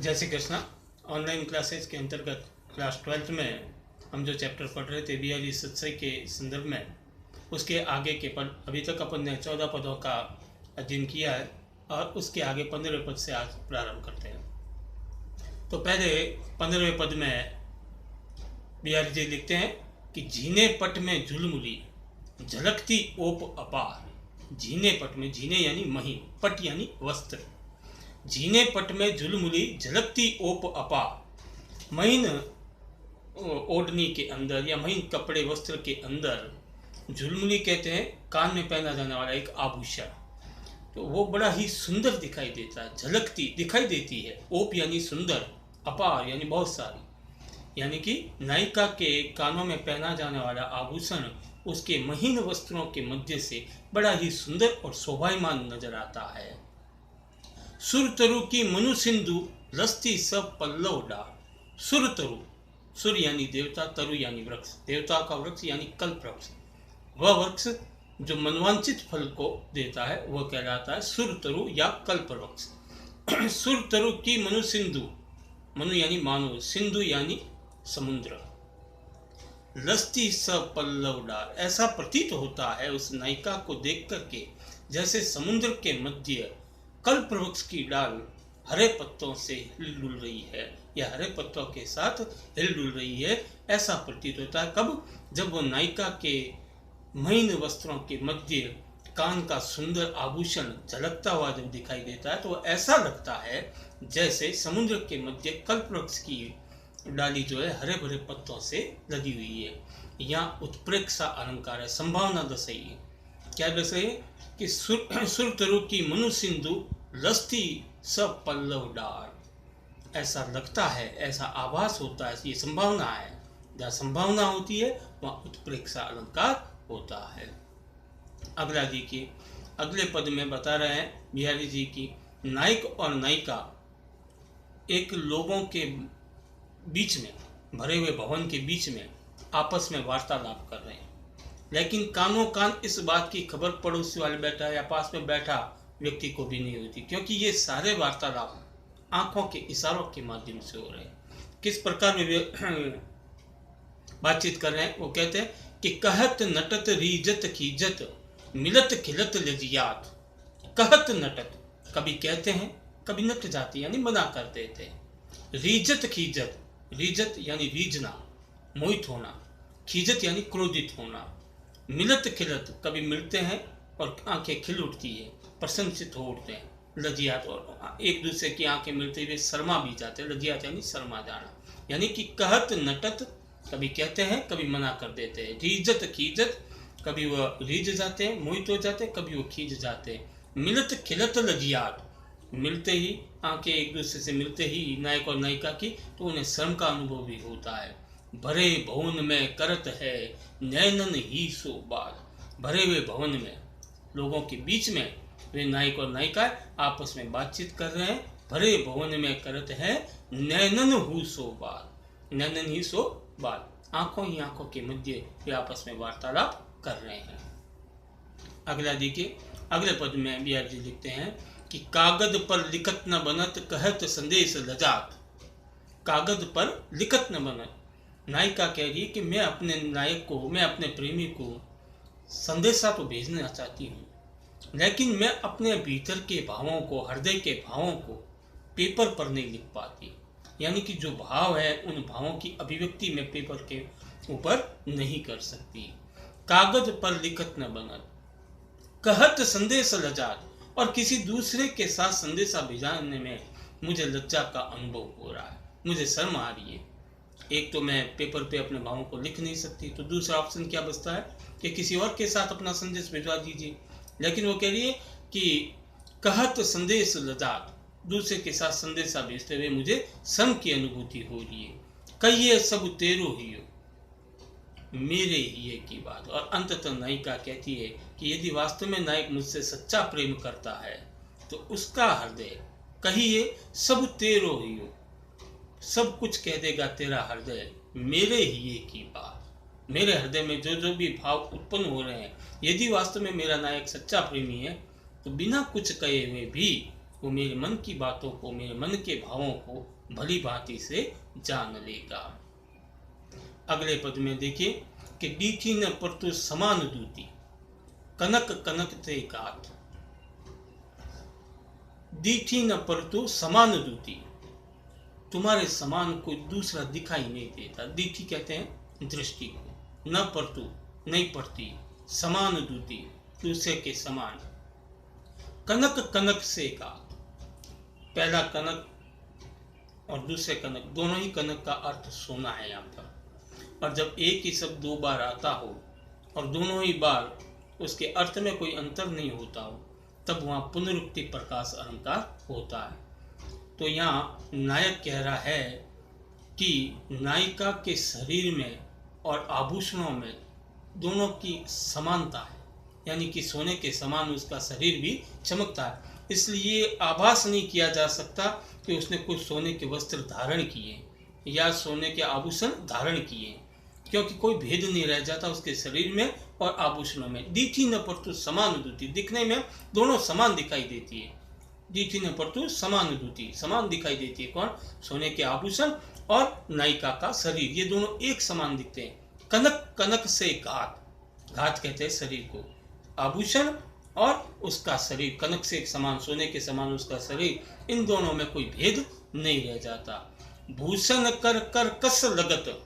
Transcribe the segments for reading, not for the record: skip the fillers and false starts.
जय Shri Krishna. Online classes के अंतर्गत क्लास 12th में हम जो चैप्टर पढ़ रहे थे बिहारी सत्सई के संदर्भ में, उसके आगे के पद अभी तक अपन ने 14 पदों का अध्ययन किया है और उसके आगे 15वें पद से आज प्रारंभ करते हैं। तो पहले 15वें पद में बिहारी जी लिखते हैं कि झीने पट में झुलमुली झलकती ओप अपार। झीने पट में, झीने यानी महीन, पट यानी वस्त्र। झीने पट में झुलमुली झलकती ओप अपा। महीन ओढ़नी के अंदर या महीन कपड़े वस्त्र के अंदर झुलमुली कहते हैं कान में पहना जाने वाला एक आभूषण। तो वो बड़ा ही सुंदर दिखाई देता है, झलकती दिखाई देती है। ओप यानी सुंदर, अपार यानी बहुत सारी, यानी कि नायिका के कानों में पहना जाने वाला आभूषण उसके महीन वस्त्रों के मध्य से बड़ा ही सुंदर और शोभायमान नजर आता है। सुर तरु की मनु सिंधु लस्ती सब पल्लव डार। सुर तरु, सुर यानी देवता, तरु यानी वृक्ष, देवता का वृक्ष यानी कल्प वृक्ष। वह वृक्ष जो मनवांचित फल को देता है वह कहलाता है सुर तरु या कल्प वृक्ष। सुर तरु की मनु सिंधु, मनु यानी मानव, सिंधु यानी समुद्र। लस्ती सब पल्लव डार, ऐसा प्रतीत होता है उस नायिका को देख करके जैसे समुद्र के मध्य कल्प वृक्ष की डाल हरे पत्तों से हिलडुल रही है या हरे पत्तों के साथ हिलडुल रही है, ऐसा प्रतीत होता है। कब? जब वो नायिका के महीन वस्त्रों के मध्य कान का सुंदर आभूषण झलकता हुआ जब दिखाई देता है तो ऐसा लगता है जैसे समुद्र के मध्य कल्प वृक्ष की डाली जो है हरे भरे पत्तों से लगी हुई है। यहाँ उत्प्रेक्षा अलंकार है, संभावना दर्शाई है। क्या दर्शाई है कि सुर तरु की मनु सिंधु लस्ती सब पल्लव डार। ऐसा लगता है, ऐसा आभास होता है, ये संभावना है। जहाँ संभावना होती है वहाँ उत्प्रेक्षा अलंकार होता है। अगला देखिए, अगले पद में बता रहे हैं बिहारी जी की नायक और नायिका एक लोगों के बीच में, भरे हुए भवन के बीच में आपस में वार्तालाप कर रहे हैं, लेकिन कानों कान इस बात की खबर पड़ोसी वाले बैठा या पास में बैठा व्यक्ति को भी नहीं होती, क्योंकि ये सारे वार्तालाप आंखों के इशारों के माध्यम से हो रहे हैं। किस प्रकार में बातचीत कर रहे हैं? वो कहते हैं कि कहत नटत रीजत खीजत मिलत खिलत लजियात। कहत नटत, कभी कहते हैं कभी नट जाती यानी मना कर देते हैं। रीजत खीजत, रीजत यानी रीजना, मोहित होना, खीजत यानी क्रोधित होना। मिलत खिलत, कभी मिलते हैं और आंखें खिल उठती है, प्रशंसित हो उठते हैं। लजियात, और एक दूसरे की आंखें मिलते हुए शर्मा भी जाते हैं। लजियात यानी शर्मा जाना, यानी कि कहत नटत, कभी कहते हैं कभी मना कर देते हैं। रीजत खीजत, कभी वह रीझ जाते हैं, मोहित हो जाते हैं, कभी वो खींच जाते हैं। मिलत खिलत लजियात, मिलते ही आंखें एक दूसरे से मिलते ही नायक और नायिका की तो उन्हें शर्म का अनुभव भी होता है। भरे भवन में करत है नैनन ही सो बात। भरे हुए भवन में, लोगों के बीच में वे नायक और नायिका आपस में बातचीत कर रहे हैं। भरे भवन में करत है नैनन हु सो बात। नैनन ही सो बात, आंखों ही आंखों के मध्य वे आपस में वार्तालाप कर रहे हैं। अगला देखिए, अगले पद में बिहार जी लिखते हैं कि कागज पर लिखत न बनत कहत संदेश लजात। कागज पर लिखत न बनत, नायिका कह रही है कि मैं अपने नायक को, मैं अपने प्रेमी को संदेशा तो भेजना चाहती हूँ, लेकिन मैं अपने भीतर के भावों को, हृदय के भावों को पेपर पर नहीं लिख पाती। यानी कि जो भाव है उन भावों की अभिव्यक्ति में पेपर के ऊपर नहीं कर सकती। कागज पर लिखत न बनत कहत संदेश लजात, और किसी दूसरे के साथ संदेशा भेजाने में मुझे लज्जा का अनुभव हो रहा है, मुझे शर्म आ रही है। एक तो मैं पेपर पे अपने भावों को लिख नहीं सकती, तो दूसरा ऑप्शन क्या बचता है कि किसी और के साथ अपना संदेश भिजवा दीजिए। लेकिन वो कह रही है कि कहत संदेश लजात, दूसरे के साथ संदेशा भेजते हुए मुझे शर्म की अनुभूति हो रही है। कहिए सब तेरो ही हो, मेरे ही की बात। और अंततः नायिका कहती है कि यदि वास्तव में नायक मुझसे सच्चा प्रेम करता है तो उसका हृदय, कहिए सब तेरो ही हो, सब कुछ कह देगा तेरा हृदय, मेरे ही की बात। मेरे हृदय में जो जो भी भाव उत्पन्न हो रहे हैं, यदि वास्तव में मेरा नायक सच्चा प्रेमी है तो बिना कुछ कहे हुए भी वो मेरे मन की बातों को, मेरे मन के भावों को भली भांति से जान लेगा। अगले पद में देखिए कि डीठी न परतु समान दूती, कनक कनक ते गात। डीठी न परतु समान दूती, तुम्हारे समान कोई दूसरा दिखाई नहीं देता। डीठी कहते हैं दृष्टि को, न परतु नहीं पड़ती, समान दूती दूसरे के समान। कनक कनक से गात, पहला कनक और दूसरे कनक, दोनों ही कनक का अर्थ सोना है यहाँ पर। और जब एक ही शब्द दो बार आता हो और दोनों ही बार उसके अर्थ में कोई अंतर नहीं होता हो, तब वहाँ पुनरुक्ति प्रकाश अलंकार होता है। तो यहाँ नायक कह रहा है कि नायिका के शरीर में और आभूषणों में दोनों की समानता है, यानी कि सोने के समान उसका शरीर भी चमकता है। इसलिए आभास नहीं किया जा सकता कि उसने कुछ सोने के वस्त्र धारण किए या सोने के आभूषण धारण किए, क्योंकि कोई भेद नहीं रह जाता उसके शरीर में और आभूषणों में। डीठी न परतु समान दूती, दिखने में दोनों समान दिखाई देती है। डीठी न परतु समान दूती, समान दिखाई देती है कौन? सोने के आभूषण और नायिका का शरीर, ये दोनों एक समान दिखते हैं। कनक कनक से घात, घात कहते हैं शरीर को, आभूषण और उसका शरीर कनक से एक समान, सोने के समान उसका शरीर, इन दोनों में कोई भेद नहीं रह जाता। भूषण कर कर कस लगत,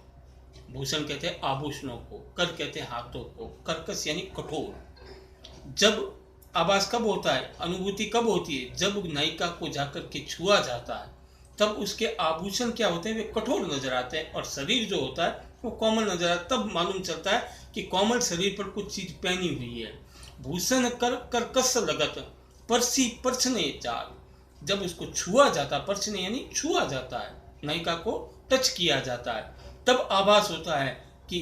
भूषण कहते हैं आभूषणों को, कर कहते हैं हाथों को, कर्कश यानी कठोर। जब आभास कब होता है, अनुभूति कब होती है? जब नायिका को जाकर के छुआ जाता है, तब उसके आभूषण क्या होते हैं? वे कठोर नजर आते हैं और शरीर जो होता है वो कोमल नजर आता है। तब मालूम चलता है कि कोमल शरीर पर कुछ चीज पहनी हुई है। भूषण कर कर कस लगत, परसी परछने चाल, जब उसको छुआ जाता, परछने यानी छुआ जाता है, नायिका को टच किया जाता है, तब आभास होता है कि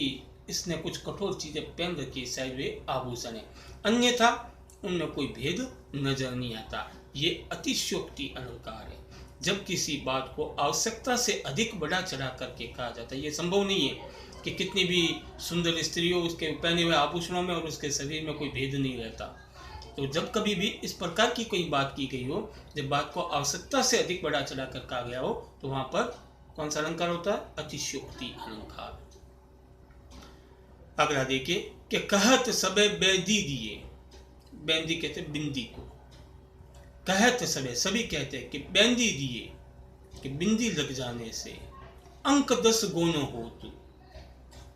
इसने कुछ कठोर चीजें पहन रखी, शायद वे आभूषण है, अन्यथा उनमें कोई भेद नजर नहीं आता। ये अतिशयोक्ति अलंकार है। जब किसी बात को आवश्यकता से अधिक बढ़ा चढ़ा करके कहा जाता है, ये संभव नहीं है कि कितनी भी सुंदर स्त्री हो, उसके पहने हुए आभूषणों में और उसके शरीर में कोई भेद नहीं रहता। तो जब कभी भी इस प्रकार की कोई बात की गई हो, जब बात को आवश्यकता से अधिक बढ़ा चढ़ा कर कहा गया हो, तो वहां पर कौन सा अलंकार होता है? अतिशयोक्ति अलंकार। अगला देखिए कि कहत सबे बेदी दिए, बेंदी कहते बिंदी को, कहत सबे सभी कहते हैं कि बेंदी दिए, कि बिंदी लग जाने से अंक 10 गोनो हो तू,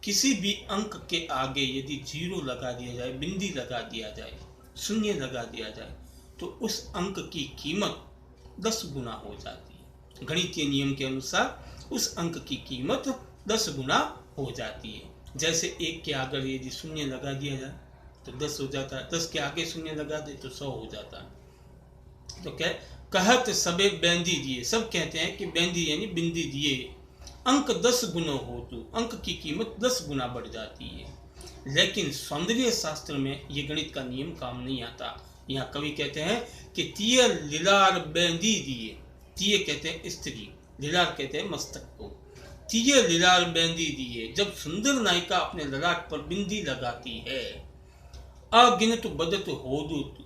किसी भी अंक के आगे यदि जीरो लगा दिया जाए, बिंदी लगा दिया जाए, शून्य लगा दिया जाए, तो उस अंक की कीमत 10 गुना हो जाती है। गणितीय नियम के अनुसार उस अंक की कीमत 10 गुना हो जाती है। जैसे 1 के आगे यदि शून्य लगा दिया जाए तो 10 हो जाता है, 10 के आगे शून्य लगा दे तो 100 हो जाता है। तो क्या कहत सबे बेंदी दिए, सब कहते हैं कि बेंदी यानी बिंदी दिए, अंक 10 गुना हो तो अंक की कीमत 10 गुना बढ़ जाती है। लेकिन सौंदर्य शास्त्र में ये गणित का नियम काम नहीं आता। यहाँ कवि कहते हैं कि तीय लीलार बेंदी दिए, तीय कहते हैं स्त्री, लीलार कहते हैं मस्तक को, तीय लीलार बेंदी दिए, जब सुंदर नायिका अपने ललाट पर बिंदी लगाती है, अगिनत बदत होदुत,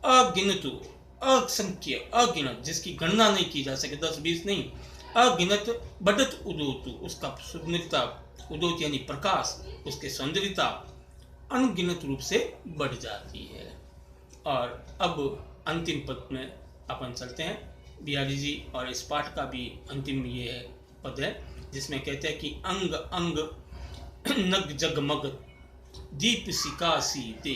अगिनत असंख्य, अगिनत जिसकी गणना नहीं की जा सके, 10-20 नहीं, अगिनत बदत उदोत, उसका सुंदरता, उदोत यानी प्रकाश, उसके सौंदर्यता अनगिनत रूप से बढ़ जाती है। और अब अंतिम पद में अपन चलते हैं। बिहारी जी और इस पाठ का भी अंतिम ये पद है जिसमें कहते हैं कि अंग अंग नग जगमग दीप सिकासी दे,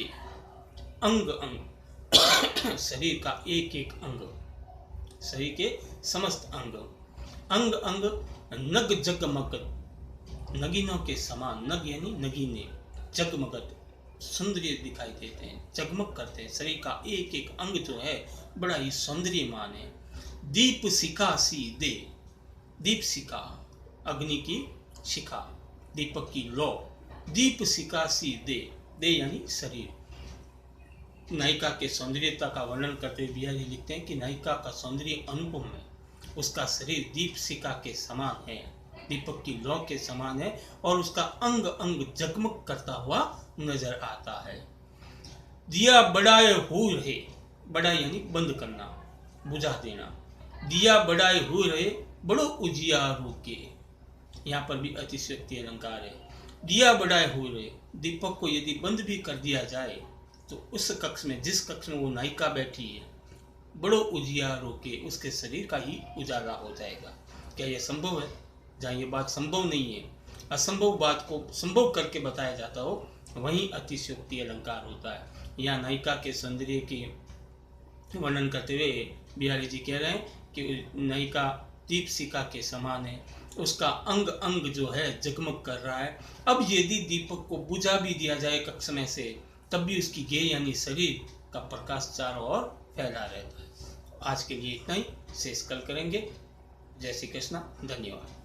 अंग अंग शरीर का एक एक अंग, शरीर के समस्त अंग, अंग अंग नग जगमग, नगीनों के समान, नग यानी नगीने, जगमगत सुंदरी दिखाई देते हैं, जगमग करते हैं, शरीर का एक एक अंग जो है बड़ा ही सौंदर्यमान है। दीप शिखा सी दे, दीप शिखा अग्नि की शिखा, दीपक की लौ, दीप शिखा सी दे, दे यानी शरीर। नायिका के सौंदर्यता का वर्णन करते हुए बिहारी लिखते हैं कि नायिका का सौंदर्य अनुपम है, उसका शरीर दीप शिखा के समान है, दीपक की लौ के समान है और उसका अंग अंग जगमग करता हुआ नजर आता है। दिया बढ़ाए हो रहे, बड़ा यानी बंद करना, बुझा देना। दिया बढ़ाए हुए रहे बड़ो उजियारू के, यहाँ पर भी अतिशयोक्ति अलंकार है। दिया बढ़ाए हुए रहे, दीपक को यदि बंद भी कर दिया जाए तो उस कक्ष में, जिस कक्ष में वो नायिका बैठी है, बड़ो उजियारू के, उसके शरीर का ही उजाला हो जाएगा। क्या यह संभव है? जहाँ ये बात संभव नहीं है, असंभव बात को संभव करके बताया जाता हो, वहीं अतिशयोक्ति अलंकार होता है। यहाँ नायिका के सौंदर्य की वर्णन करते हुए बिहारी जी कह रहे हैं कि नायिका दीपशिखा के समान है, उसका अंग अंग जो है जगमग कर रहा है। अब यदि दीपक को बुझा भी दिया जाए कक्ष में से, तब भी उसकी गेय यानी शरीर का प्रकाश चारों ओर फैला रहता है। आज के लिए इतना ही, शेष कल करेंगे। जय श्री कृष्ण, धन्यवाद।